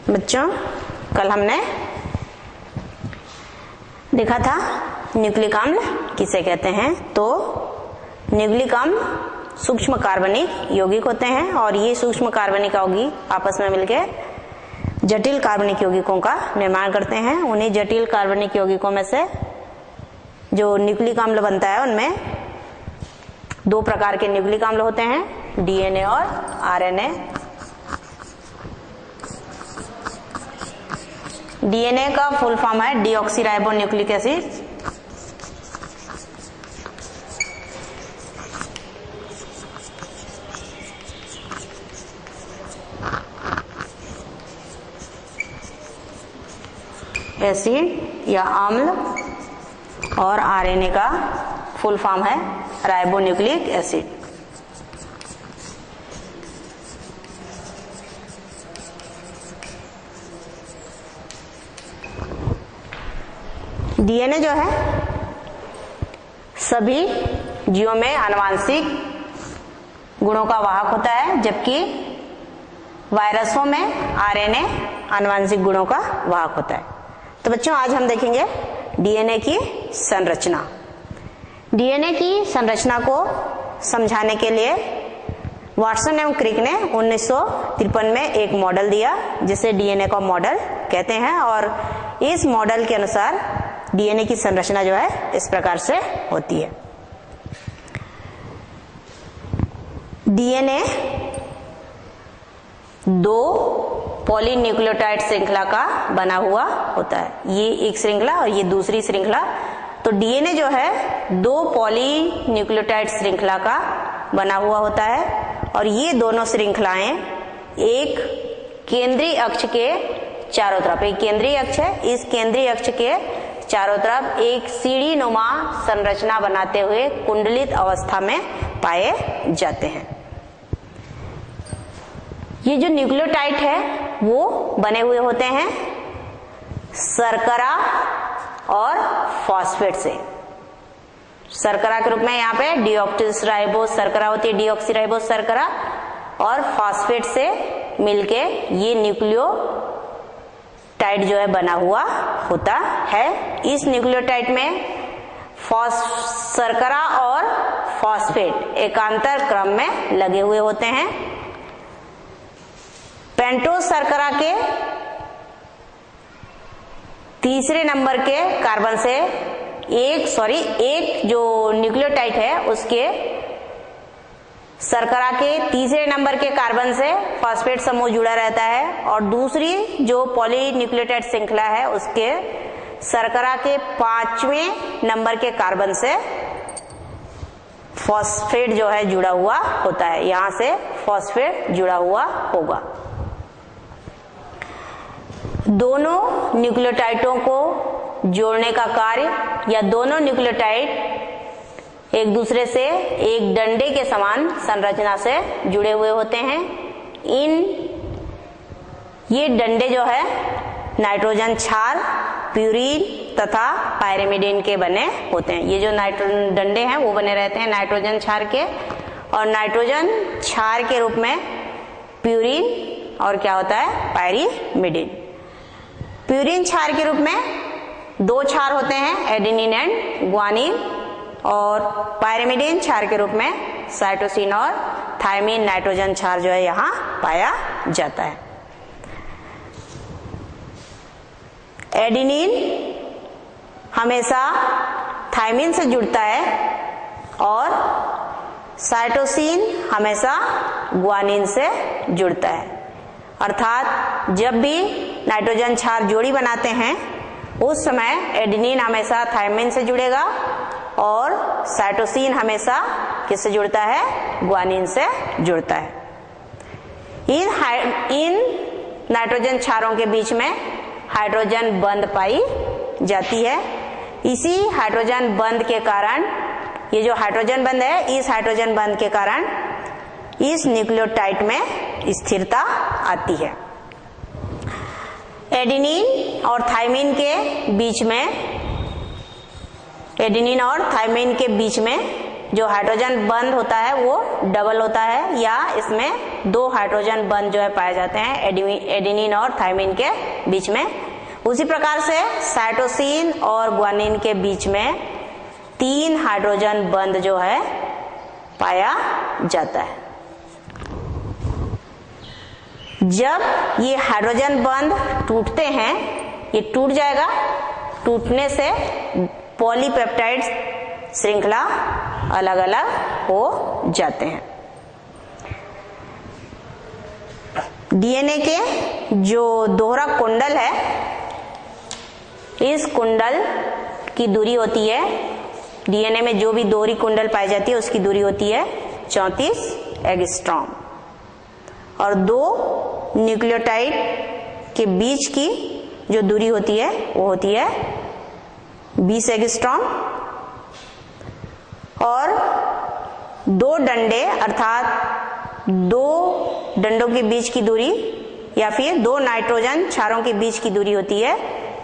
बच्चों कल हमने देखा था न्यूक्लिक अम्ल किसे कहते हैं। तो न्यूक्लिक अम्ल सूक्ष्म कार्बनिक यौगिक होते हैं और ये सूक्ष्म कार्बनिक यौगिक आपस में मिलकर जटिल कार्बनिक यौगिकों का निर्माण करते हैं। उन्हीं जटिल कार्बनिक यौगिकों में से जो न्यूक्लिक अम्ल बनता है उनमें दो प्रकार के न्यूक्लिक अम्ल होते हैं, डीएनए और आरएनए। डीएनए का फुल फॉर्म है डीऑक्सीराइबोन्यूक्लिक एसिड। एसिड या अम्ल और आरएनए का फुल फॉर्म है राइबोन्यूक्लिक एसिड। डीएनए जो है सभी जीवों में आनुवांशिक गुणों का वाहक होता है, जबकि वायरसों में आरएनए आनुवांशिक गुणों का वाहक होता है। तो बच्चों आज हम देखेंगे डीएनए की संरचना। डीएनए की संरचना को समझाने के लिए वाटसन एवं क्रिक ने 1953 में एक मॉडल दिया जिसे डीएनए का मॉडल कहते हैं। और इस मॉडल के अनुसार डीएनए की संरचना जो है इस प्रकार से होती है। डीएनए दो पॉलीन्यूक्लियोटाइड श्रृंखला का बना हुआ होता है, ये एक श्रृंखला और ये दूसरी श्रृंखला। तो डीएनए जो है दो पॉलीन्यूक्लियोटाइड श्रृंखला का बना हुआ होता है और ये दोनों श्रृंखलाएं एक केंद्रीय अक्ष के चारों तरफ, एक केंद्रीय अक्ष है, इस केंद्रीय अक्ष के चारों तरफ एक सीढ़ी नुमा संरचना बनाते हुए कुंडलित अवस्था में पाए जाते हैं। ये जो न्यूक्लियोटाइड है वो बने हुए होते हैं शर्करा और फॉस्फेट से। शर्करा के रूप में यहाँ पे डीऑक्सीराइबोस शर्करा होती है, डीऑक्सीराइबोस शर्करा, और फॉस्फेट से मिलके ये न्यूक्लियोटाइड जो है बना हुआ होता है। इस न्यूक्लियोटाइड में शर्करा और फॉस्फेट एकांतर क्रम में लगे हुए होते हैं। पेंटोज शर्करा के तीसरे नंबर के कार्बन से एक जो न्यूक्लियोटाइड है उसके शर्करा के तीसरे नंबर के कार्बन से फॉस्फेट समूह जुड़ा रहता है और दूसरी जो पॉलीन्यूक्लियोटाइड श्रृंखला है उसके शर्करा के 5वें नंबर के कार्बन से फॉस्फेट जो है जुड़ा हुआ होता है। यहां से फॉस्फेट जुड़ा हुआ होगा। दोनों न्यूक्लियोटाइडों को जोड़ने का कार्य या दोनों न्यूक्लियोटाइड एक दूसरे से एक डंडे के समान संरचना से जुड़े हुए होते हैं। ये डंडे जो है नाइट्रोजन क्षार, प्यूरिन तथा पायरिमिडिन के बने होते हैं। ये जो डंडे हैं वो बने रहते हैं नाइट्रोजन क्षार के, और नाइट्रोजन क्षार के रूप में प्यूरिन और क्या होता है पायरिमिडिन। प्यूरिन क्षार के रूप में दो क्षार होते हैं, एडेनिन एंड ग्वानिन, और पायरिमिडिन क्षार के रूप में साइटोसिन और थायमिन नाइट्रोजन क्षार जो है यहाँ पाया जाता है। एडेनिन हमेशा थायमिन से जुड़ता है और साइटोसिन हमेशा ग्वानिन से जुड़ता है। अर्थात जब भी नाइट्रोजन क्षार जोड़ी बनाते हैं उस समय एडेनिन हमेशा थायमिन से जुड़ेगा और साइटोसिन हमेशा किससे जुड़ता है, ग्वानिन से जुड़ता है। इन नाइट्रोजन क्षारों के बीच में हाइड्रोजन बंध पाई जाती है। इसी हाइड्रोजन बंध के कारण, ये जो हाइड्रोजन बंध है, इस हाइड्रोजन बंध के कारण इस न्यूक्लियोटाइड में स्थिरता आती है। एडेनिन और थायमिन के बीच में जो हाइड्रोजन बंध होता है वो डबल होता है, या इसमें 2 हाइड्रोजन बंध जो है पाए जाते हैं एडेनिन और थायमिन के बीच में। उसी प्रकार से साइटोसिन और ग्वानिन के बीच में 3 हाइड्रोजन बंध जो है पाया जाता है। जब ये हाइड्रोजन बंध टूटते हैं, ये टूट जाएगा, टूटने से पॉलीपेप्टाइड श्रृंखला अलग अलग हो जाते हैं। डीएनए के जो दोहरा कुंडल है, इस कुंडल की दूरी होती है, डीएनए में जो भी दोहरी कुंडल पाई जाती है उसकी दूरी होती है 34 एंगस्ट्रॉम, और 2 न्यूक्लियोटाइड के बीच की जो दूरी होती है वो होती है 20 एंगस्ट्रॉम, और 2 डंडे अर्थात 2 डंडों के बीच की दूरी या फिर 2 नाइट्रोजन क्षारों के बीच की दूरी होती है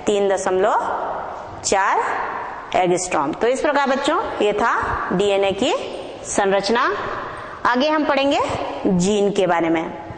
3.4 एंगस्ट्रॉम। तो इस प्रकार बच्चों ये था डीएनए की संरचना। आगे हम पढ़ेंगे जीन के बारे में।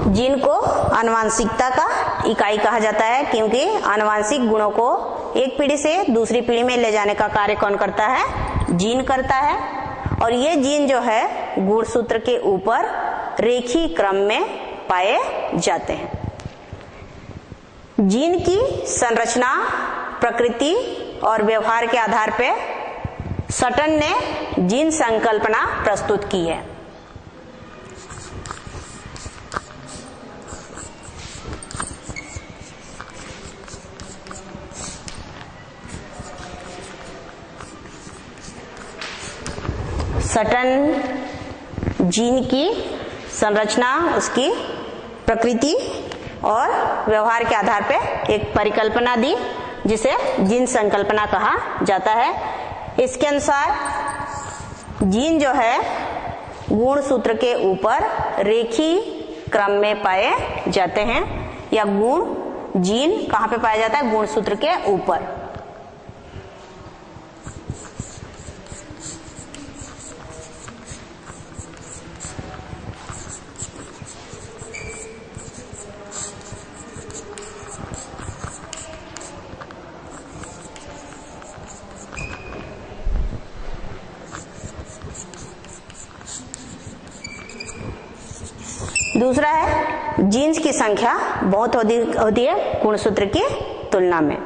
जीन को आनुवांशिकता का इकाई कहा जाता है, क्योंकि आनुवांशिक गुणों को एक पीढ़ी से दूसरी पीढ़ी में ले जाने का कार्य कौन करता है? जीन करता है। और ये जीन जो है गुणसूत्र के ऊपर रेखीय क्रम में पाए जाते हैं। जीन की संरचना, प्रकृति और व्यवहार के आधार पर सटन ने जीन संकल्पना प्रस्तुत की है। सटन जीन की संरचना, उसकी प्रकृति और व्यवहार के आधार पर एक परिकल्पना दी, जिसे जीन संकल्पना कहा जाता है। इसके अनुसार जीन जो है गुणसूत्र के ऊपर रेखीय क्रम में पाए जाते हैं, या गुण जीन कहाँ पे पाया जाता है? गुणसूत्र के ऊपर। दूसरा है जीन्स की संख्या बहुत अधिक होती है गुणसूत्र की तुलना में,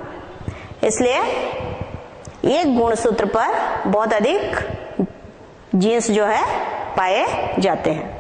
इसलिए एक गुणसूत्र पर बहुत अधिक जीन्स जो है पाए जाते हैं।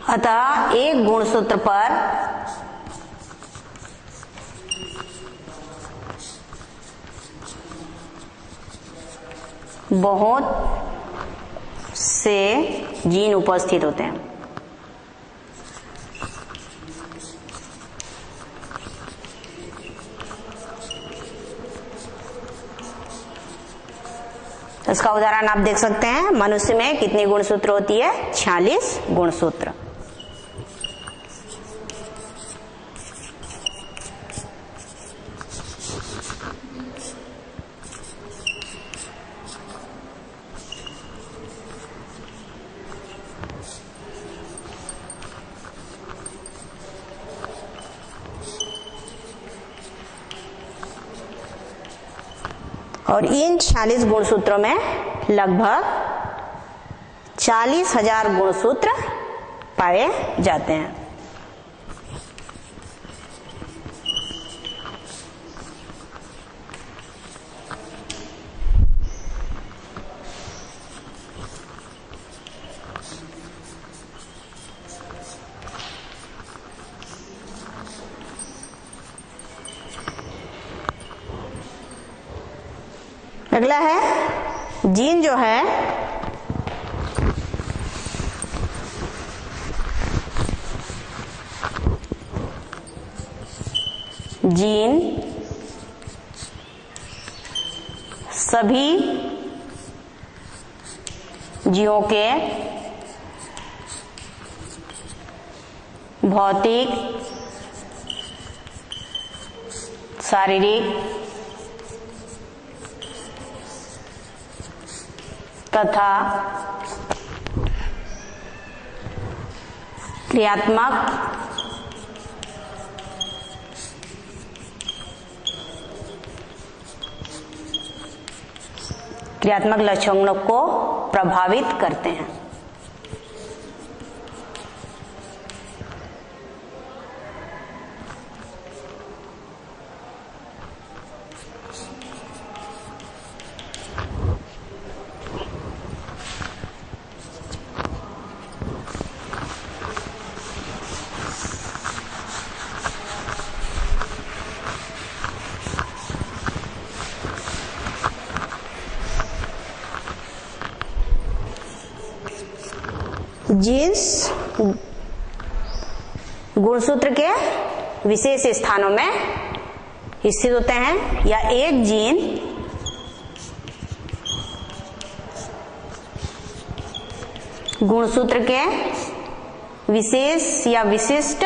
अतः एक गुणसूत्र पर बहुत से जीन उपस्थित होते हैं। इसका उदाहरण आप देख सकते हैं, मनुष्य में कितनी गुणसूत्र होती है? 46 गुणसूत्र। और इन 46 गुणसूत्रों में लगभग 40,000 गुणसूत्र पाए जाते हैं। अगला है जीन जो है जीन सभी जीवों के भौतिक, शारीरिक तथा क्रियात्मक लक्षणों को प्रभावित करते हैं। जीन्स गुणसूत्र के विशेष स्थानों में स्थित होते हैं या एक जीन गुणसूत्र के विशेष या विशिष्ट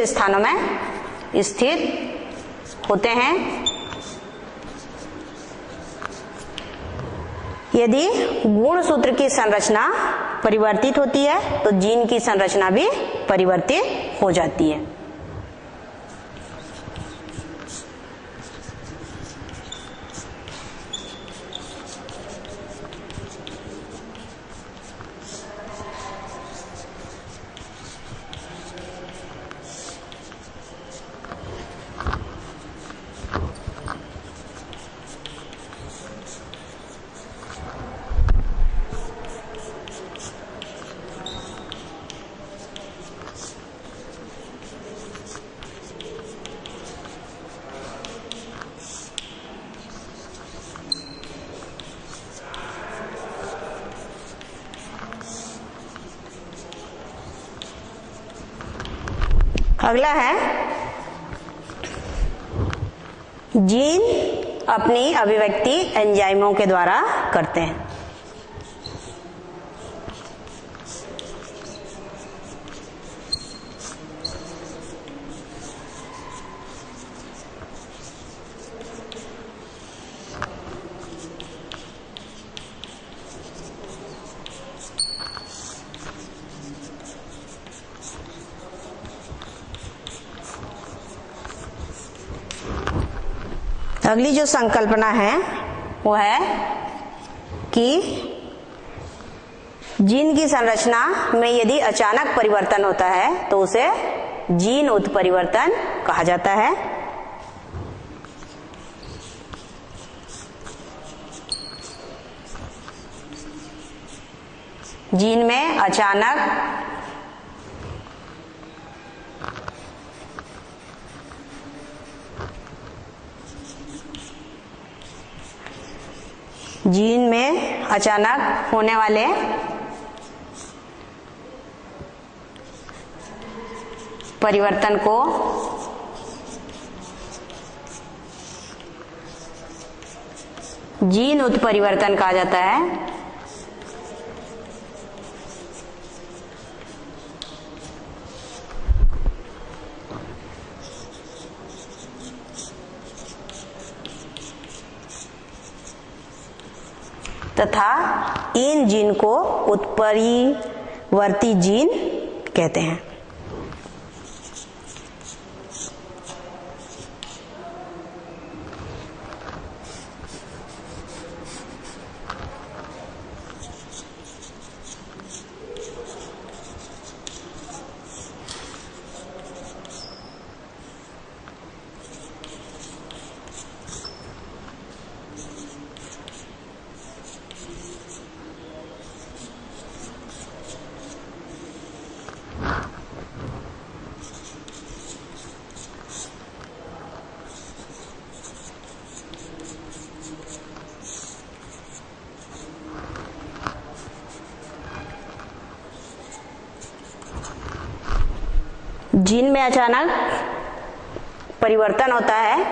स्थानों में स्थित होते हैं। यदि गुणसूत्र की संरचना परिवर्तित होती है तो जीन की संरचना भी परिवर्तित हो जाती है। अगला है जीन अपनी अभिव्यक्ति एंजाइमों के द्वारा करते हैं। अगली जो संकल्पना है वो है कि जीन की संरचना में यदि अचानक परिवर्तन होता है तो उसे जीन उत्परिवर्तन कहा जाता है। जीन में अचानक होने वाले परिवर्तन को जीन उत्परिवर्तन कहा जाता है। तथा इन जीन को उत्परिवर्ती जीन कहते हैं। जीन में अचानक परिवर्तन होता है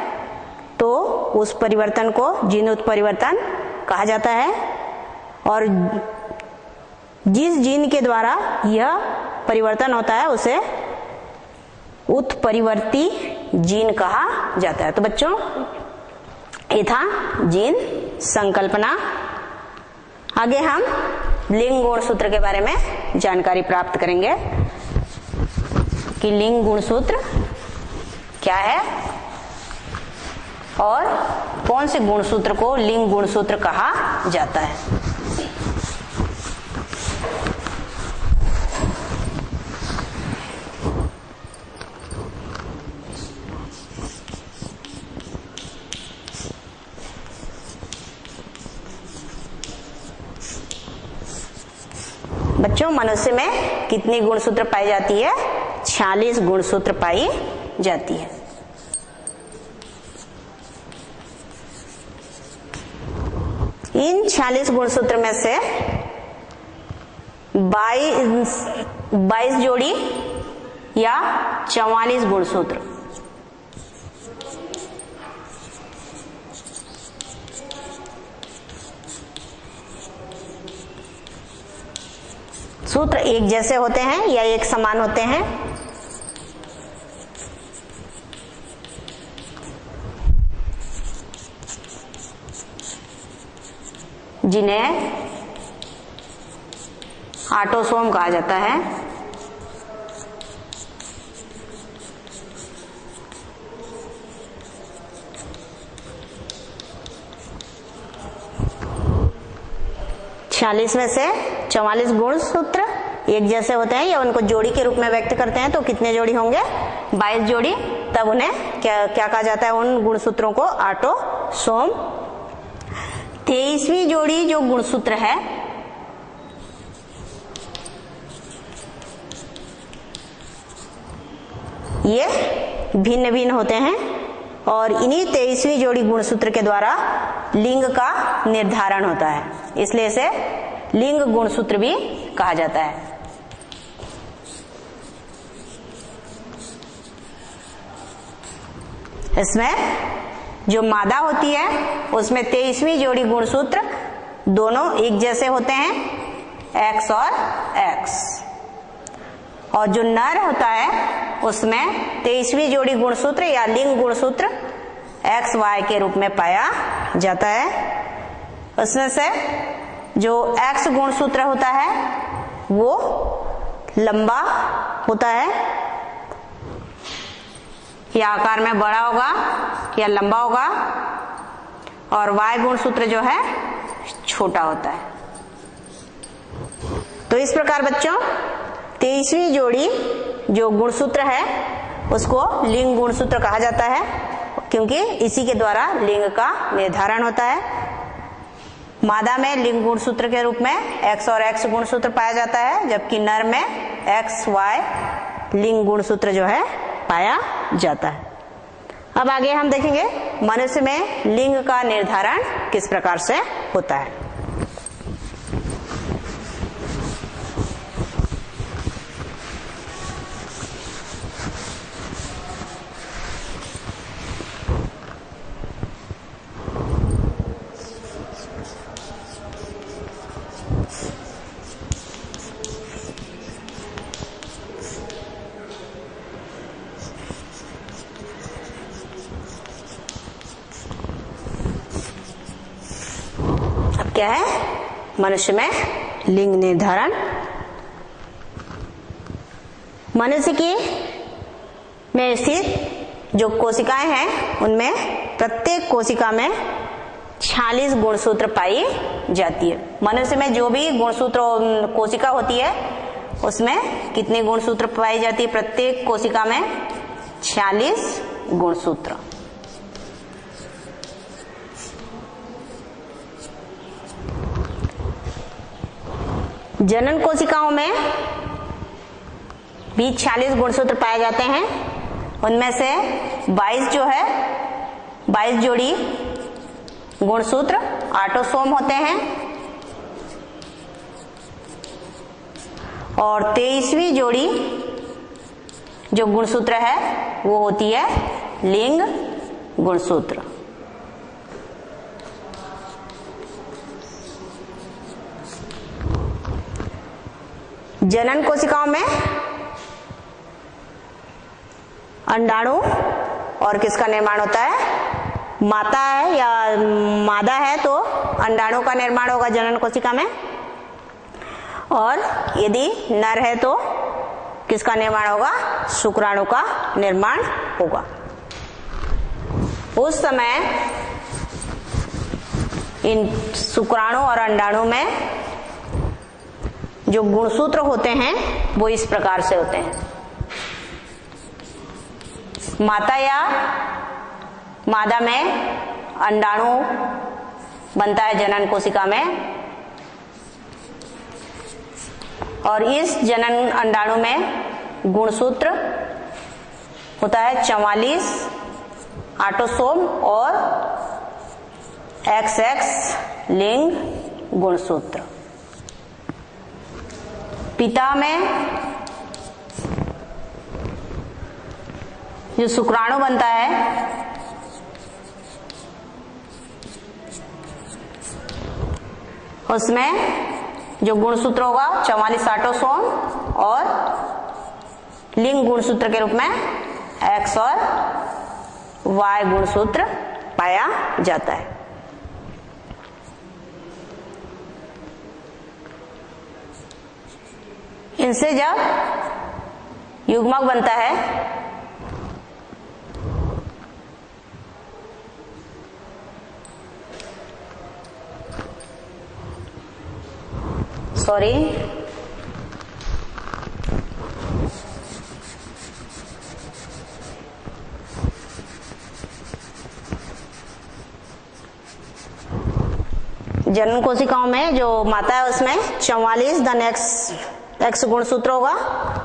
तो उस परिवर्तन को जीन उत्परिवर्तन कहा जाता है, और जिस जीन के द्वारा यह परिवर्तन होता है उसे उत्परिवर्ती जीन कहा जाता है। तो बच्चों, ये था जीन संकल्पना। आगे हम लिंग गुणसूत्र के बारे में जानकारी प्राप्त करेंगे कि लिंग गुणसूत्र क्या है और कौन से गुणसूत्र को लिंग गुणसूत्र कहा जाता है। बच्चों, मनुष्य में कितनी गुणसूत्र पाई जाती है? 46 गुणसूत्र पाई जाती है। इन 46 गुणसूत्र में से 22 जोड़ी या 44 गुणसूत्र सूत्र एक जैसे होते हैं या एक समान होते हैं। जिन्हें ऑटोसोम कहा जाता है। छियालीस में से 44 गुणसूत्र एक जैसे होते हैं या उनको जोड़ी के रूप में व्यक्त करते हैं तो कितने जोड़ी होंगे? 22 जोड़ी। तब उन्हें क्या कहा जाता है? उन गुणसूत्रों को ऑटोसोम। 23वीं जोड़ी जो गुणसूत्र है ये भिन्न भिन्न होते हैं और इन्हीं 23वीं जोड़ी गुणसूत्र के द्वारा लिंग का निर्धारण होता है, इसलिए इसे लिंग गुणसूत्र भी कहा जाता है। इसमें जो मादा होती है उसमें 23वीं जोड़ी गुणसूत्र दोनों एक जैसे होते हैं, X और X, और जो नर होता है उसमें 23वीं जोड़ी गुणसूत्र या लिंग गुणसूत्र XY के रूप में पाया जाता है। उसमें से जो X गुणसूत्र होता है वो लंबा होता है या आकार में बड़ा होगा या लंबा होगा, और Y गुणसूत्र जो है छोटा होता है। तो इस प्रकार बच्चों 23वीं जोड़ी जो गुणसूत्र है उसको लिंग गुणसूत्र कहा जाता है, क्योंकि इसी के द्वारा लिंग का निर्धारण होता है। मादा में लिंग गुणसूत्र के रूप में X और X गुणसूत्र पाया जाता है, जबकि नर में XY लिंग गुणसूत्र जो है पाया जाता है। अब आगे हम देखेंगे मनुष्य में लिंग का निर्धारण किस प्रकार से होता है। क्या है? मनुष्य में लिंग निर्धारण। मनुष्य की में स्थित जो कोशिकाएं हैं उनमें प्रत्येक कोशिका में 46 गुणसूत्र पाई जाती है। मनुष्य में जो भी गुणसूत्र कोशिका होती है उसमें कितने गुणसूत्र पाई जाती है? प्रत्येक कोशिका में 46 गुणसूत्र। जनन कोशिकाओं में भी 46 गुणसूत्र पाए जाते हैं। उनमें से 22 जोड़ी गुणसूत्र ऑटोसोम होते हैं और 23वीं जोड़ी जो गुणसूत्र है वो होती है लिंग गुणसूत्र। जनन कोशिकाओं में अंडाणु और किसका निर्माण होता है? माता है या मादा है तो अंडाणु का निर्माण होगा जनन कोशिका में, और यदि नर है तो किसका निर्माण होगा? शुक्राणु का निर्माण होगा। उस समय इन शुक्राणु और अंडाणु में जो गुणसूत्र होते हैं वो इस प्रकार से होते हैं। माता या मादा में अंडाणु बनता है जनन कोशिका में, और इस जनन अंडाणु में गुणसूत्र होता है 44 ऑटोसोम और XX लिंग गुणसूत्र। पिता में जो शुक्राणु बनता है उसमें जो गुणसूत्र होगा 44 ऑटोसोम और लिंग गुणसूत्र के रूप में X और Y गुणसूत्र पाया जाता है। इनसे जब युग्मक बनता है जनन कोशिकाओं में जो माता है उसमें 44 धन X गुणसूत्र होगा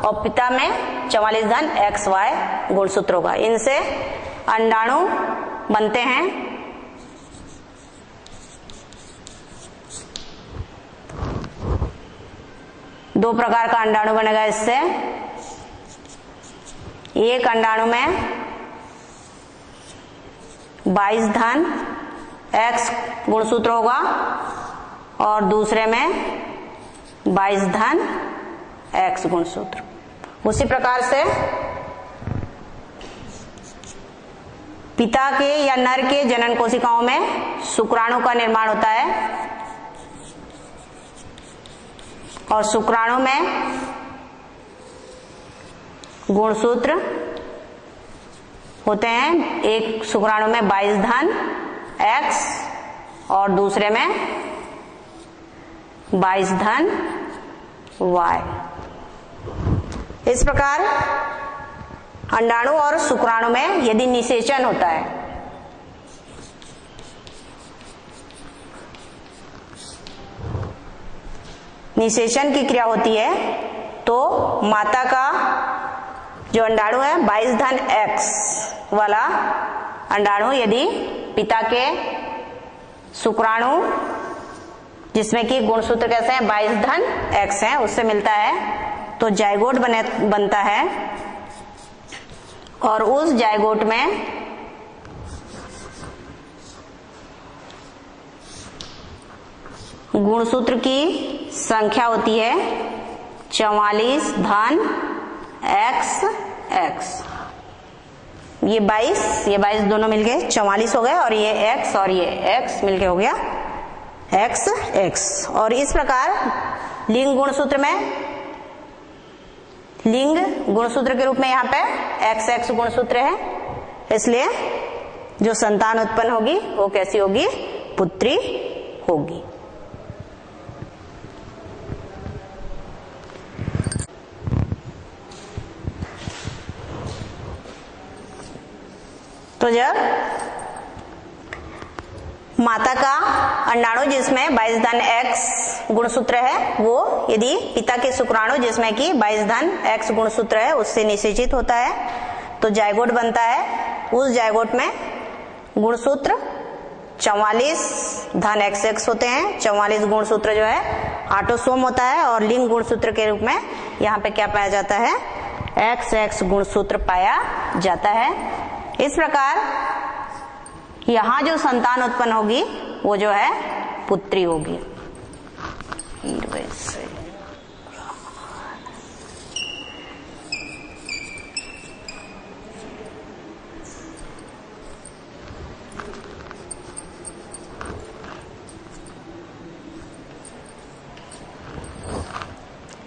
और पिता में 44 धन XY गुणसूत्र होगा। इनसे अंडाणु बनते हैं। दो प्रकार का अंडाणु बनेगा इससे। एक अंडाणु में 22 धन X गुणसूत्र होगा और दूसरे में 22 धन X गुणसूत्र। उसी प्रकार से पिता के या नर के जनन कोशिकाओं में शुक्राणु का निर्माण होता है और शुक्राणु में गुणसूत्र होते हैं। एक शुक्राणु में 22 धन X और दूसरे में 22 धन Y। इस प्रकार अंडाणु और शुक्राणु में यदि निषेचन होता है निषेचन की क्रिया होती है तो माता का जो अंडाणु है 22 धन X वाला अंडाणु यदि पिता के शुक्राणु जिसमें कि गुणसूत्र कैसे हैं 22 धन X है उससे मिलता है तो जायगोट बनता है और उस जायगोट में गुणसूत्र की संख्या होती है 44 धन XX। ये 22 दोनों मिलके 44 हो गए और ये X और ये X मिलके हो गया एक्स एक्स। और इस प्रकार लिंग गुणसूत्र में, लिंग गुणसूत्र के रूप में यहाँ पे एक्स एक्स गुणसूत्र है, इसलिए जो संतान उत्पन्न होगी वो कैसी होगी? पुत्री होगी। तो जब माता का अंडाणु जिसमें 22 धन एक्स गुणसूत्र है, वो यदि पिता के शुक्राणु जिसमें कि 22 धन एक्स गुणसूत्र है उससे निषेचित होता है तो जायगोट बनता है। उस जायगोट में गुणसूत्र 44 धन एक्स एक्स होते हैं। 44 गुणसूत्र जो है ऑटोसोम होता है और लिंग गुणसूत्र के रूप में यहाँ पे क्या पाया जाता है? एक्स एक्स गुणसूत्र पाया जाता है। इस प्रकार यहां जो संतान उत्पन्न होगी वो जो है पुत्री होगी।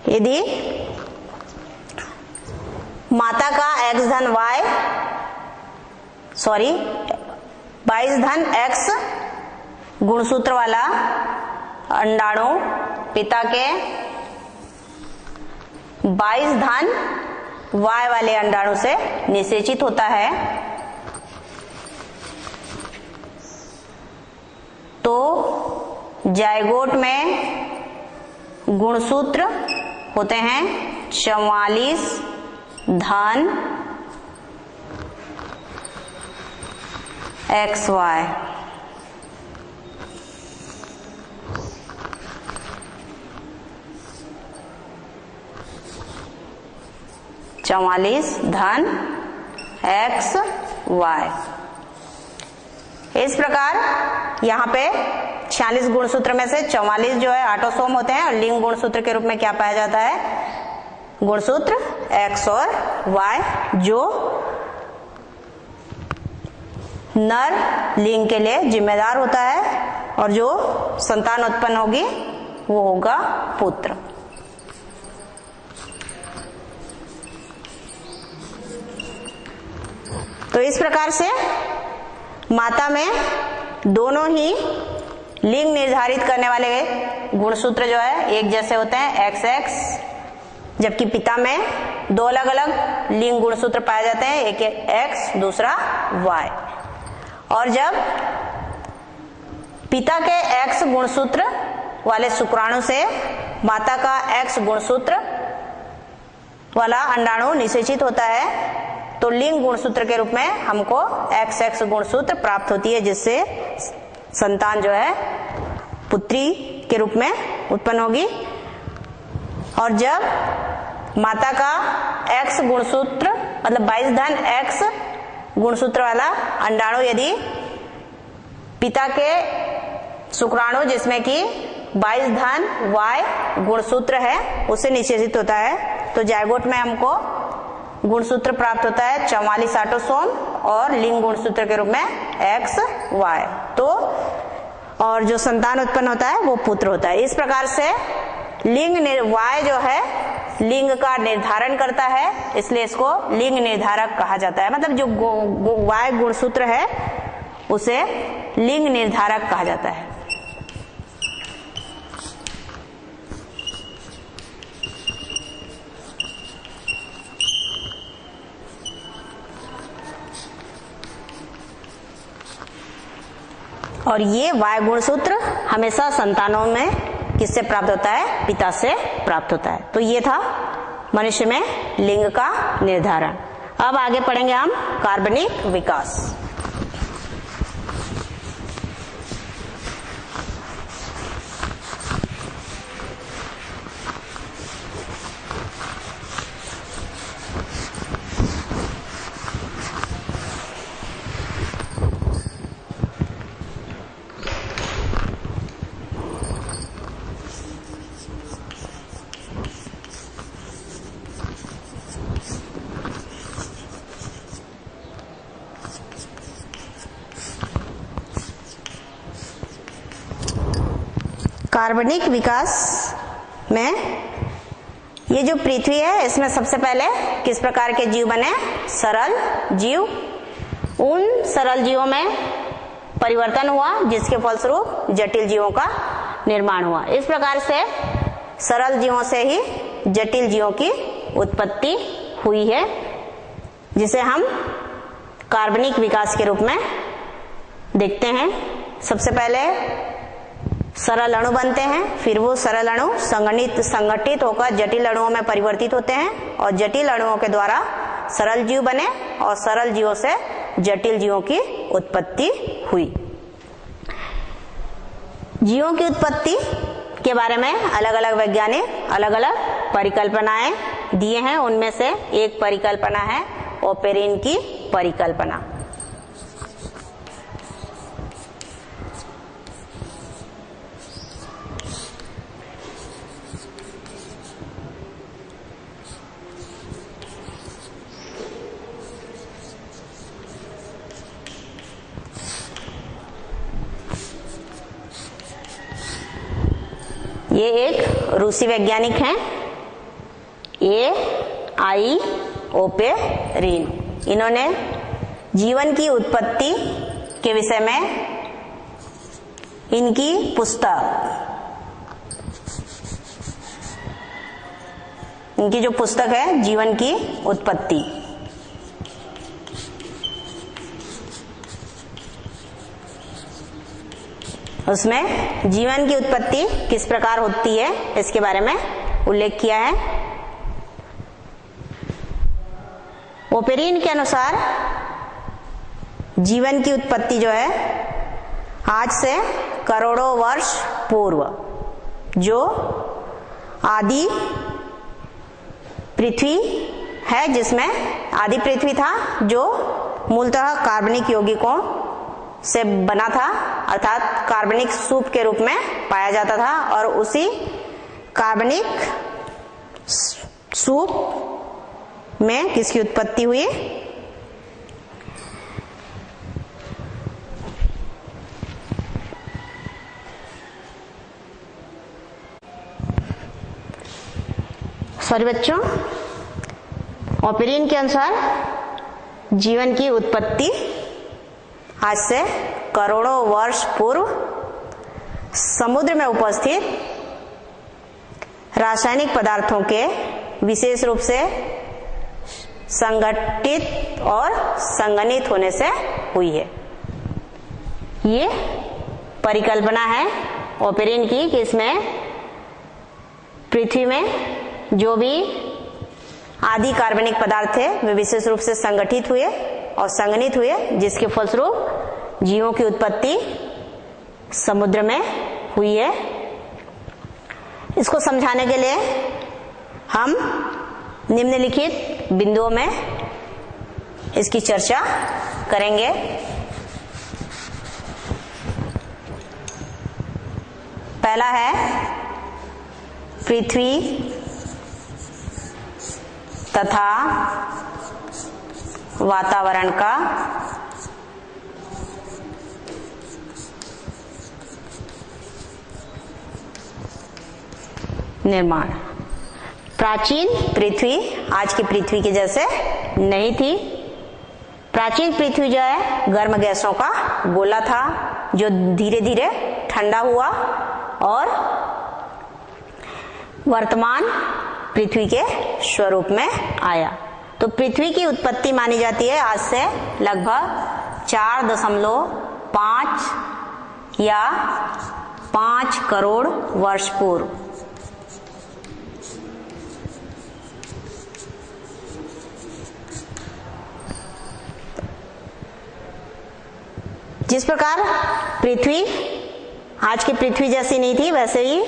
यदि माता का एक्स धन वाई 22 धन एक्स गुणसूत्र वाला अंडाणु पिता के 22 धन वाई वाले अंडाणु से निषेचित होता है तो जायगोट में गुणसूत्र होते हैं 44 धन एक्स वाई। चौवालीस धन एक्स वाई। इस प्रकार यहाँ पे 46 गुणसूत्र में से 44 जो है ऑटोसोम होते हैं और लिंग गुणसूत्र के रूप में क्या पाया जाता है? गुणसूत्र एक्स और वाई, जो नर लिंग के लिए जिम्मेदार होता है और जो संतान उत्पन्न होगी वो होगा पुत्र। तो इस प्रकार से माता में दोनों ही लिंग निर्धारित करने वाले गुणसूत्र जो है एक जैसे होते हैं एक्स एक्स, जबकि पिता में दो अलग अलग लिंग गुणसूत्र पाए जाते हैं, एक एक्स दूसरा वाई। और जब पिता के एक्स गुणसूत्र वाले शुक्राणु से माता का एक्स गुणसूत्र वाला अंडाणु निषेचित होता है तो लिंग गुणसूत्र के रूप में हमको एक्स एक्स गुणसूत्र प्राप्त होती है, जिससे संतान जो है पुत्री के रूप में उत्पन्न होगी। और जब माता का एक्स गुणसूत्र मतलब 22 धन एक्स गुणसूत्र वाला अंडाणु यदि पिता के शुक्राणु जिसमें कि 22 धन वाई गुणसूत्र है उससे निषेचित होता है तो जायगोट में हमको गुणसूत्र प्राप्त होता है 44 ऑटोसोम और लिंग गुणसूत्र के रूप में एक्स वाई। तो और जो संतान उत्पन्न होता है वो पुत्र होता है। इस प्रकार से लिंग वाई जो है लिंग का निर्धारण करता है, इसलिए इसको लिंग निर्धारक कहा जाता है। मतलब जो वाई गुणसूत्र है उसे लिंग निर्धारक कहा जाता है। और ये वाई गुणसूत्र हमेशा संतानों में किससे प्राप्त होता है? पिता से प्राप्त होता है। तो ये था मनुष्य में लिंग का निर्धारण। अब आगे पढ़ेंगे हम कार्बनिक विकास। कार्बनिक विकास में ये जो पृथ्वी है इसमें सबसे पहले किस प्रकार के जीव बने? सरल जीव। उन सरल जीवों में परिवर्तन हुआ जिसके फलस्वरूप जटिल जीवों का निर्माण हुआ। इस प्रकार से सरल जीवों से ही जटिल जीवों की उत्पत्ति हुई है, जिसे हम कार्बनिक विकास के रूप में देखते हैं। सबसे पहले सरल अणु बनते हैं, फिर वो सरल अणु संगठित होकर जटिल अणुओं में परिवर्तित होते हैं और जटिल अणुओं के द्वारा सरल जीव बने और सरल जीवों से जटिल जीवों की उत्पत्ति हुई। जीवों की उत्पत्ति के बारे में अलग अलग वैज्ञानिक अलग अलग परिकल्पनाएं दिए हैं। उनमें से एक परिकल्पना है ओपेरिन की परिकल्पना। ये एक रूसी वैज्ञानिक हैं, A.I. ओपेरिन। इन्होंने जीवन की उत्पत्ति के विषय में इनकी जो पुस्तक है जीवन की उत्पत्ति, उसमें जीवन की उत्पत्ति किस प्रकार होती है इसके बारे में उल्लेख किया है। ओपेरिन के अनुसार जीवन की उत्पत्ति जो है आज से करोड़ों वर्ष पूर्व जो आदि पृथ्वी है, जिसमें आदि पृथ्वी था जो मूलतः कार्बनिक यौगिकों से बना था, अर्थात कार्बनिक सूप के रूप में पाया जाता था और उसी कार्बनिक सूप में किसकी उत्पत्ति हुई? सॉरी बच्चों, ओपेरिन के अनुसार जीवन की उत्पत्ति आज से करोड़ों वर्ष पूर्व समुद्र में उपस्थित रासायनिक पदार्थों के विशेष रूप से संगठित और संघनित होने से हुई है। ये परिकल्पना है ओपेरिन की कि इसमें पृथ्वी में जो भी आदि कार्बनिक पदार्थ थे वे विशेष रूप से संगठित हुए और संघनित हुए, जिसके फलस्वरूप जीवों की उत्पत्ति समुद्र में हुई है। इसको समझाने के लिए हम निम्नलिखित बिंदुओं में इसकी चर्चा करेंगे। पहला है पृथ्वी तथा वातावरण का निर्माण। प्राचीन पृथ्वी आज की पृथ्वी के जैसे नहीं थी। प्राचीन पृथ्वी जो है गर्म गैसों का गोला था जो धीरे धीरे ठंडा हुआ और वर्तमान पृथ्वी के स्वरूप में आया। तो पृथ्वी की उत्पत्ति मानी जाती है आज से लगभग 4.5 या 5 करोड़ वर्ष पूर्व। जिस प्रकार पृथ्वी आज की पृथ्वी जैसी नहीं थी, वैसे ही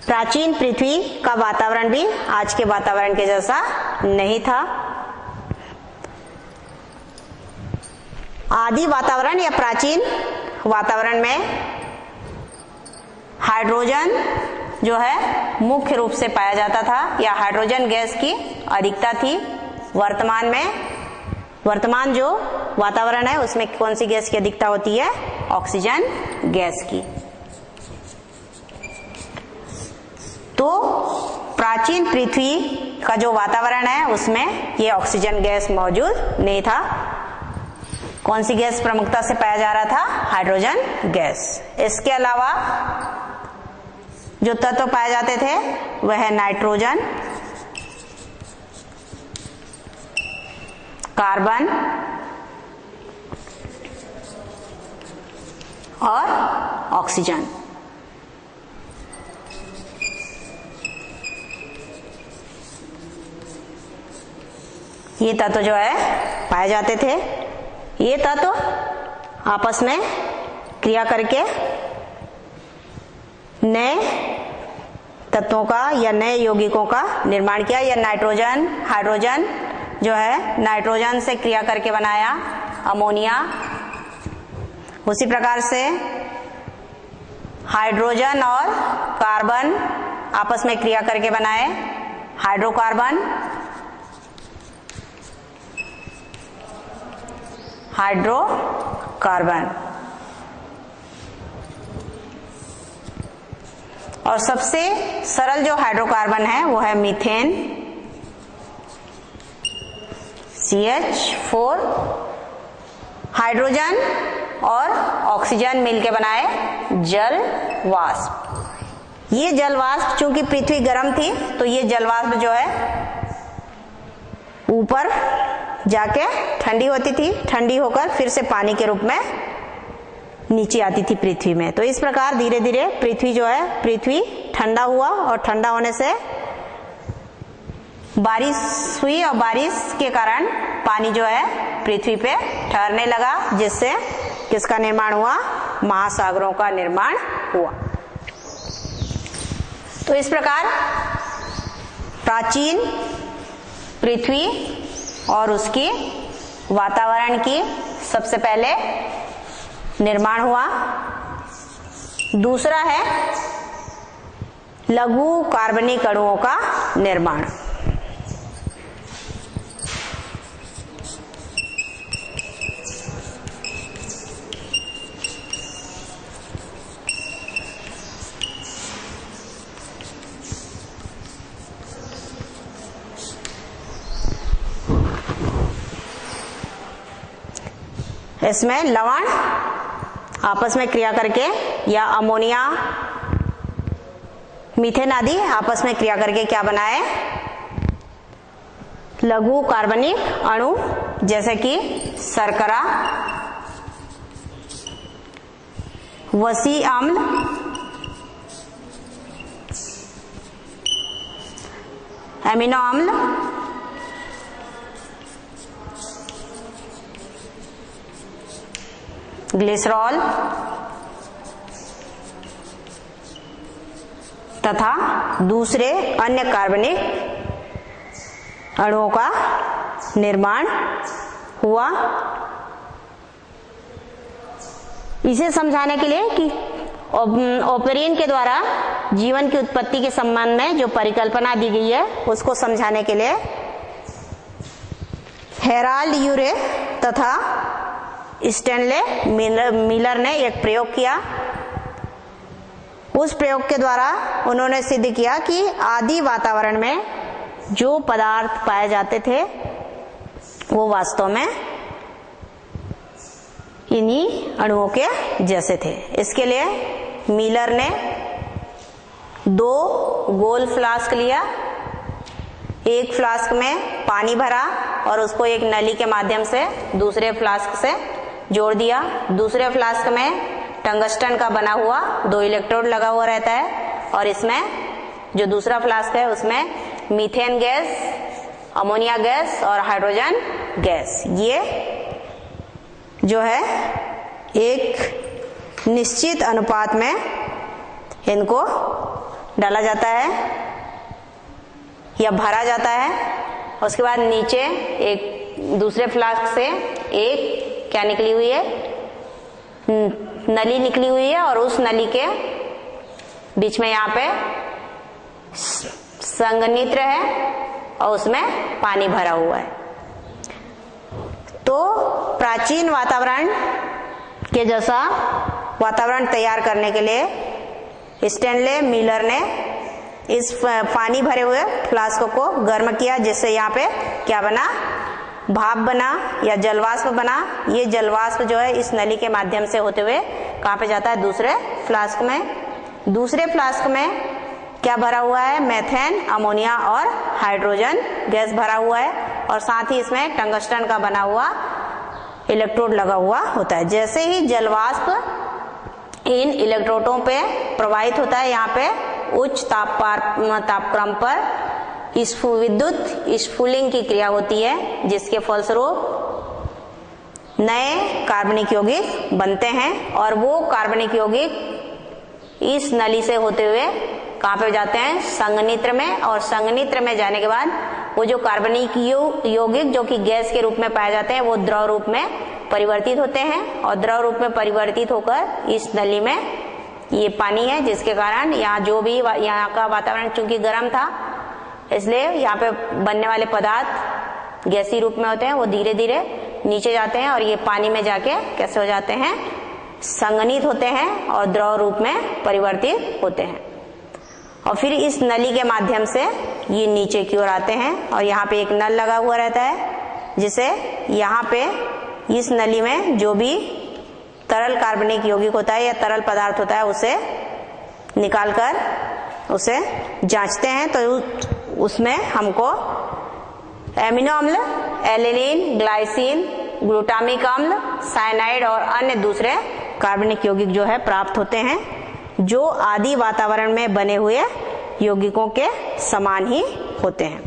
प्राचीन पृथ्वी का वातावरण भी आज के वातावरण के जैसा नहीं था। आदि वातावरण या प्राचीन वातावरण में हाइड्रोजन जो है मुख्य रूप से पाया जाता था या हाइड्रोजन गैस की अधिकता थी। वर्तमान जो वातावरण है उसमें कौन सी गैस की अधिकता होती है? ऑक्सीजन गैस की। प्राचीन पृथ्वी का जो वातावरण है उसमें ये ऑक्सीजन गैस मौजूद नहीं था। कौन सी गैस प्रमुखता से पाया जा रहा था? Hydrogen gas. इसके अलावा जो तत्व पाए जाते थे वह है नाइट्रोजन, कार्बन और ऑक्सीजन। ये तत्व जो है पाए जाते थे। ये तत्व आपस में क्रिया करके नए तत्वों का या नए यौगिकों का निर्माण किया। या नाइट्रोजन, हाइड्रोजन जो है नाइट्रोजन से क्रिया करके बनाया अमोनिया। उसी प्रकार से हाइड्रोजन और कार्बन आपस में क्रिया करके बनाए हाइड्रोकार्बन, हाइड्रोकार्बन। और सबसे सरल जो हाइड्रोकार्बन है वो है मीथेन, CH4। हाइड्रोजन और ऑक्सीजन मिलकर बनाए जल वाष्प। ये जल वाष्प चूंकि पृथ्वी गर्म थी तो ये जल वाष्प जो है ऊपर जाके ठंडी होती थी, ठंडी होकर फिर से पानी के रूप में नीचे आती थी पृथ्वी में। तो इस प्रकार धीरे धीरे पृथ्वी जो है पृथ्वी ठंडा हुआ और ठंडा होने से बारिश हुई और बारिश के कारण पानी जो है पृथ्वी पे ठहरने लगा, जिससे किसका निर्माण हुआ? महासागरों का निर्माण हुआ। तो इस प्रकार प्राचीन पृथ्वी और उसकी वातावरण की सबसे पहले निर्माण हुआ। दूसरा है लघु कार्बनिक अणुओं का निर्माण। इसमें लवण आपस में क्रिया करके या अमोनिया, मीथेन आदि आपस में क्रिया करके क्या बनाए? लघु कार्बनिक अणु, जैसे कि शर्करा, वसी अम्ल, एमिनो अम्ल, ग्लिसरॉल तथा दूसरे अन्य कार्बनिक अणुओं का निर्माण हुआ। इसे समझाने के लिए कि ओपेरियन के द्वारा जीवन की उत्पत्ति के संबंध में जो परिकल्पना दी गई है उसको समझाने के लिए हेराल्ड यूरे तथा स्टैनले मिलर ने एक प्रयोग किया। उस प्रयोग के द्वारा उन्होंने सिद्ध किया कि आदि वातावरण में जो पदार्थ पाए जाते थे वो वास्तव में इन्हीं अणुओं के जैसे थे। इसके लिए मिलर ने 2 गोल फ्लास्क लिया, एक फ्लास्क में पानी भरा और उसको एक नली के माध्यम से दूसरे फ्लास्क से जोड़ दिया। दूसरे फ्लास्क में टंगस्टन का बना हुआ 2 इलेक्ट्रोड लगा हुआ रहता है और इसमें जो दूसरा फ्लास्क है उसमें मीथेन गैस, अमोनिया गैस और हाइड्रोजन गैस, ये जो है एक निश्चित अनुपात में इनको डाला जाता है या भरा जाता है। उसके बाद नीचे एक दूसरे फ्लास्क से एक क्या निकली हुई है? नली निकली हुई है और उस नली के बीच में यहाँ पे संघनित्र है और उसमें पानी भरा हुआ है। तो प्राचीन वातावरण के जैसा वातावरण तैयार करने के लिए स्टैनले मिलर ने इस पानी भरे हुए फ्लास्क को गर्म किया, जिससे यहाँ पे क्या बना, भाप बना या जलवाष्प बना। ये जलवाष्प जो है इस नली के माध्यम से होते हुए कहाँ पे जाता है, दूसरे फ्लास्क में। दूसरे फ्लास्क में क्या भरा हुआ है, मेथेन, अमोनिया और हाइड्रोजन गैस भरा हुआ है, और साथ ही इसमें टंगस्टन का बना हुआ इलेक्ट्रोड लगा हुआ होता है। जैसे ही जलवाष्प इन इलेक्ट्रोडों पे प्रवाहित होता है, यहाँ पे उच्च तापक्रम पर विद्युत स्फुलिंग की क्रिया होती है, जिसके फलस्वरूप नए कार्बनिक यौगिक बनते हैं, और वो कार्बनिक यौगिक इस नली से होते हुए कहाँ पे जाते हैं, संघनित्र में। और संघनित्र में जाने के बाद वो जो कार्बनिक यौगिक जो कि गैस के रूप में पाए जाते हैं, वो द्रव रूप में परिवर्तित होते हैं, और द्रव रूप में परिवर्तित होकर इस नली में ये पानी है, जिसके कारण यहाँ जो भी यहाँ का वातावरण चूंकि गर्म था, इसलिए यहाँ पे बनने वाले पदार्थ गैसीय रूप में होते हैं, वो धीरे धीरे नीचे जाते हैं और ये पानी में जाके कैसे हो जाते हैं, संघनित होते हैं और द्रव रूप में परिवर्तित होते हैं। और फिर इस नली के माध्यम से ये नीचे की ओर आते हैं, और यहाँ पे एक नल लगा हुआ रहता है, जिसे यहाँ पे इस नली में जो भी तरल कार्बनिक यौगिक होता है या तरल पदार्थ होता है, उसे निकालकर उसे जांचते हैं। तो उसमें हमको एमिनो अम्ल, एलिनीन, ग्लाइसिन, ग्लूटामिक अम्ल, साइनाइड और अन्य दूसरे कार्बनिक यौगिक जो है प्राप्त होते हैं, जो आदि वातावरण में बने हुए यौगिकों के समान ही होते हैं।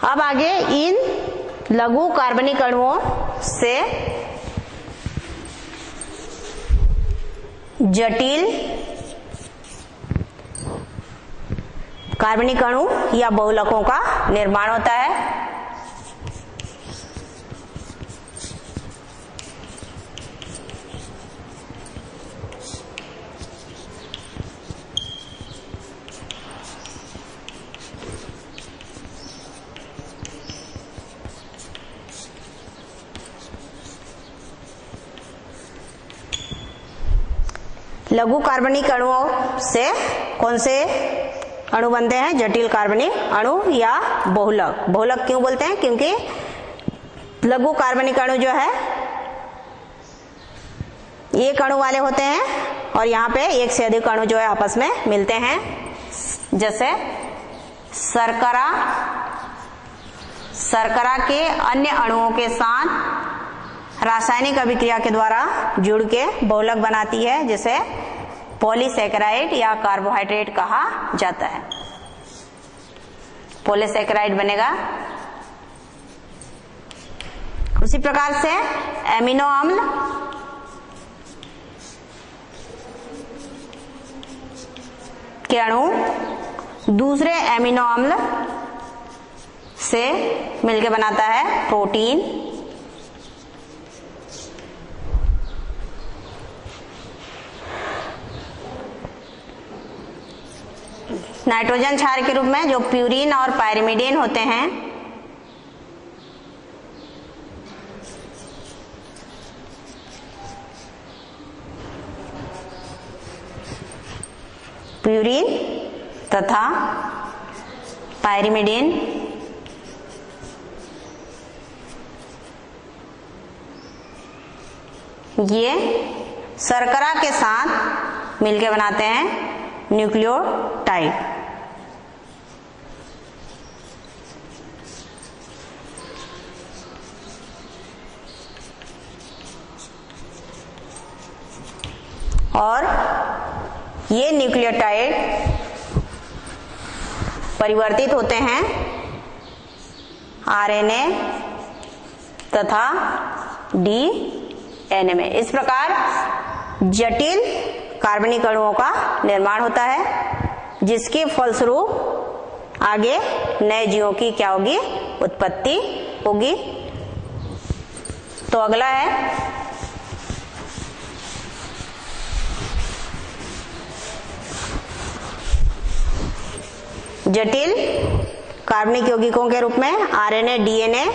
अब आगे इन लघु कार्बनिक अणुओं से जटिल कार्बनिक अणु या बहुलकों का निर्माण होता है। लघु कार्बनिक अणुओं से कौन से अणु बनते हैं, जटिल कार्बनिक अणु या बहुलक। बहुलक क्यों बोलते हैं, क्योंकि लघु कार्बनिक अणु जो है एक अणु वाले होते हैं, और यहाँ पे एक से अधिक अणु जो है आपस में मिलते हैं। जैसे शर्करा के अन्य अणुओं के साथ रासायनिक अभिक्रिया के द्वारा जुड़ के बहुलक बनाती है, जिसे पॉलीसैकेराइड या कार्बोहाइड्रेट कहा जाता है। पॉलीसैकेराइड बनेगा। उसी प्रकार से एमिनो अम्ल के अणु दूसरे एमिनो अम्ल से मिलकर बनाता है प्रोटीन। नाइट्रोजन क्षार के रूप में जो प्यूरिन और पायरिमिडीन होते हैं, प्यूरिन तथा पायरिमिडीन ये शर्करा के साथ मिलकर बनाते हैं न्यूक्लियोटाइड। और ये न्यूक्लियोटाइड परिवर्तित होते हैं आरएनए तथा डीएनए में। इस प्रकार जटिल कार्बनिक अणुओं का निर्माण होता है, जिसके फलस्वरूप आगे नए जीवों की क्या होगी, उत्पत्ति होगी। तो अगला है जटिल कार्बनिक यौगिकों के रूप में आरएनए, डीएनए,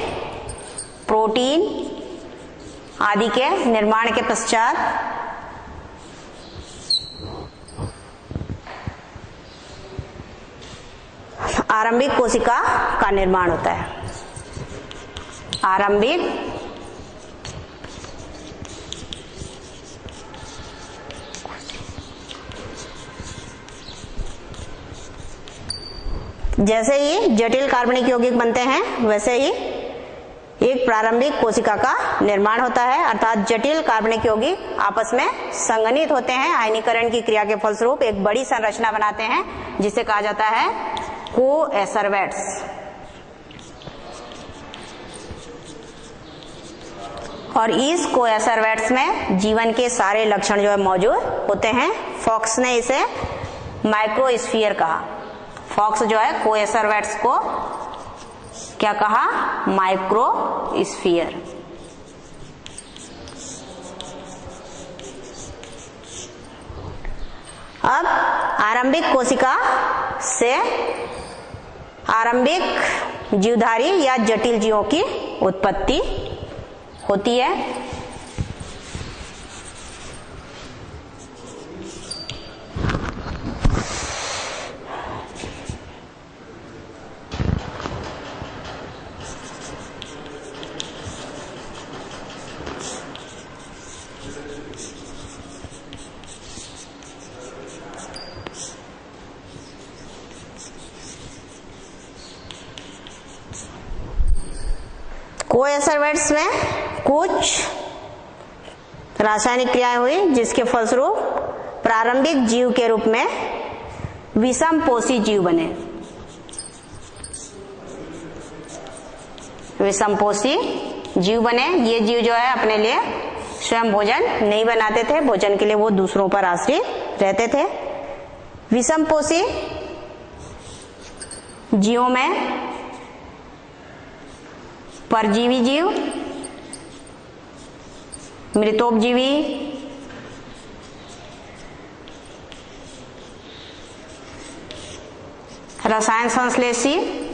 प्रोटीन आदि के निर्माण के पश्चात आरंभिक कोशिका का निर्माण होता है। आरंभिक जैसे ही जटिल कार्बनिक यौगिक बनते हैं वैसे ही एक प्रारंभिक कोशिका का निर्माण होता है, अर्थात जटिल कार्बनिक यौगिक आपस में संघनित होते हैं, आयनीकरण की क्रिया के फलस्वरूप एक बड़ी संरचना बनाते हैं जिसे कहा जाता है कोएसरवेट्स। और इस कोएसरवेट्स में जीवन के सारे लक्षण जो है मौजूद होते हैं। फॉक्स ने इसे माइक्रोस्फीयर कहा। फॉक्स जो है कोएसरवेट्स को क्या कहा? माइक्रोस्फीयर। अब आरंभिक कोशिका से आरंभिक जीवधारी या जटिल जीवों की उत्पत्ति होती है। कोएसरवेट्स में कुछ रासायनिक क्रियाएं हुई जिसके फलस्वरूप प्रारंभिक जीव के रूप में विषमपोषी जीव बने। विषमपोषी जीव बने। ये जीव जो है अपने लिए स्वयं भोजन नहीं बनाते थे, भोजन के लिए वो दूसरों पर आश्रित रहते थे। विषमपोषी जीवों में परजीवी जीव, मृतोपजीवी, रसायन संश्लेषी,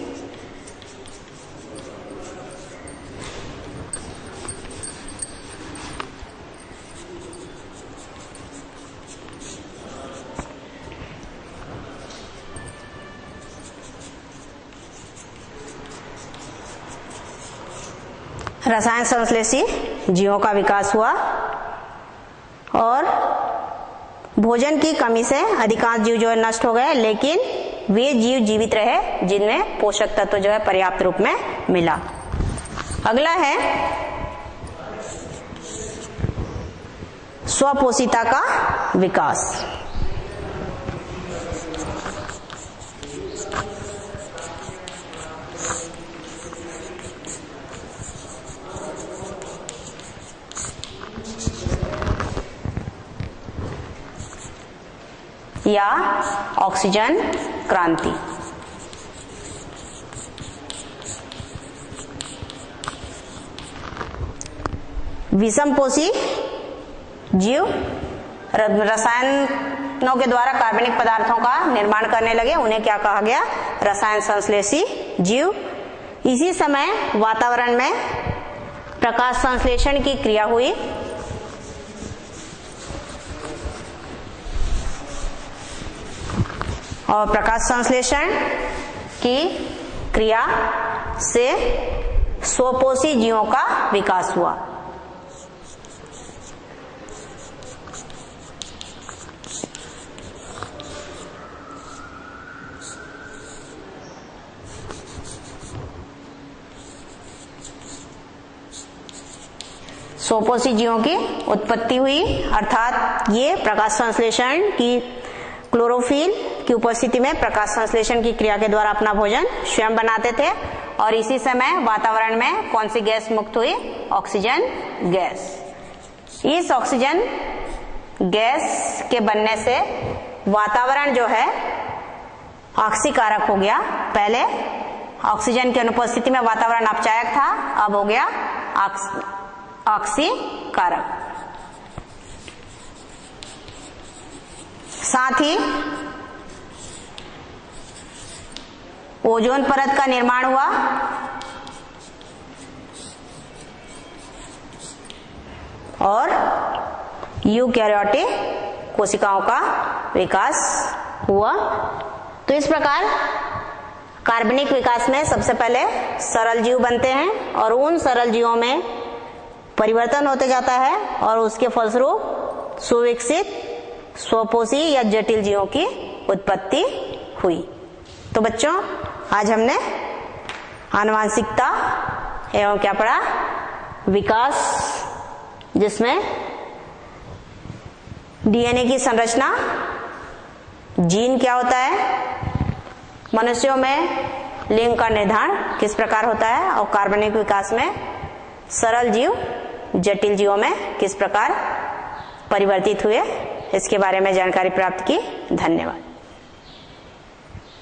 रसायन संश्लेषी जीवों का विकास हुआ और भोजन की कमी से अधिकांश जीव जो है नष्ट हो गए, लेकिन वे जीव जीवित रहे जिनमें पोषक तत्व जो है पर्याप्त रूप में मिला। अगला है स्वपोषिता का विकास। या ऑक्सीजन क्रांति। विषमपोषी जीव रसायनों के द्वारा कार्बनिक पदार्थों का निर्माण करने लगे, उन्हें क्या कहा गया? रसायन संश्लेषी जीव। इसी समय वातावरण में प्रकाश संश्लेषण की क्रिया हुई और प्रकाश संश्लेषण की क्रिया से स्वपोषी जीवों का विकास हुआ। स्वपोषी जीवों की उत्पत्ति हुई, अर्थात ये प्रकाश संश्लेषण की क्लोरोफिल की उपस्थिति में प्रकाश संश्लेषण की क्रिया के द्वारा अपना भोजन स्वयं बनाते थे। और इसी समय वातावरण में कौन सी गैस मुक्त हुई? Oxygen gas. इस ऑक्सीजन गैस के बनने से वातावरण जो है ऑक्सीकारक हो गया। पहले ऑक्सीजन की अनुपस्थिति में वातावरण अपचायक था, अब हो गया ऑक्सीकारक। साथ ही ओजोन परत का निर्माण हुआ और यूकैरियोटिक कोशिकाओं का विकास हुआ। तो इस प्रकार कार्बनिक विकास में सबसे पहले सरल जीव बनते हैं और उन सरल जीवों में परिवर्तन होते जाता है और उसके फलस्वरूप सुविकसित, स्वपोषी या जटिल जीवों की उत्पत्ति हुई। तो बच्चों, आज हमने आनुवांशिकता एवं क्या पढ़ा, विकास, जिसमें डीएनए की संरचना, जीन क्या होता है, मनुष्यों में लिंग का निर्धारण किस प्रकार होता है और कार्बनिक विकास में सरल जीव जटिल जीवों में किस प्रकार परिवर्तित हुए, इसके बारे में जानकारी प्राप्त की। धन्यवाद।